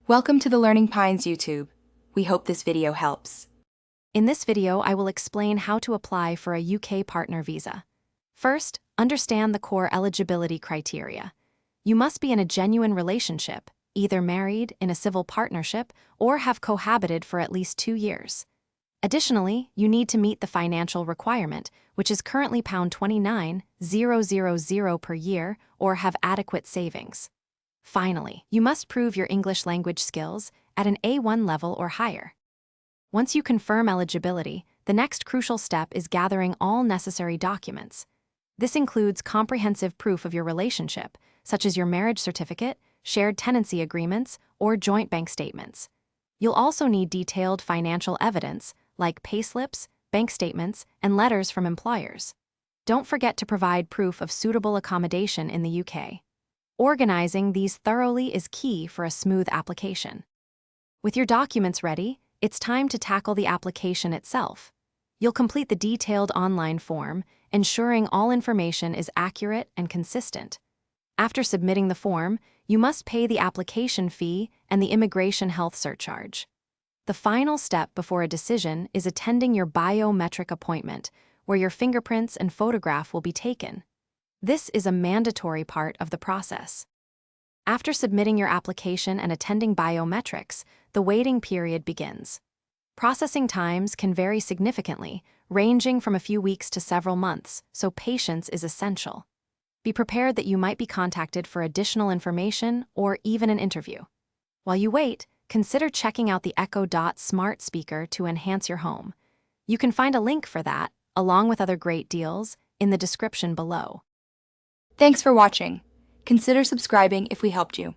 Welcome to the Learning Pines YouTube. We hope this video helps. In this video, I will explain how to apply for a UK partner visa. First, understand the core eligibility criteria. You must be in a genuine relationship, either married, in a civil partnership, or have cohabited for at least 2 years. Additionally, you need to meet the financial requirement, which is currently £29,000 per year, or have adequate savings. Finally, you must prove your English language skills at an A1 level or higher. Once you confirm eligibility, the next crucial step is gathering all necessary documents. This includes comprehensive proof of your relationship, such as your marriage certificate, shared tenancy agreements, or joint bank statements. You'll also need detailed financial evidence, like payslips, bank statements, and letters from employers. Don't forget to provide proof of suitable accommodation in the UK. Organizing these thoroughly is key for a smooth application. With your documents ready, it's time to tackle the application itself. You'll complete the detailed online form, ensuring all information is accurate and consistent. After submitting the form, you must pay the application fee and the immigration health surcharge. The final step before a decision is attending your biometric appointment, where your fingerprints and photograph will be taken. This is a mandatory part of the process. After submitting your application and attending biometrics, the waiting period begins. Processing times can vary significantly, ranging from a few weeks to several months, so patience is essential. Be prepared that you might be contacted for additional information or even an interview. While you wait, consider checking out the Echo Dot smart speaker to enhance your home. You can find a link for that, along with other great deals, in the description below. Thanks for watching. Consider subscribing if we helped you.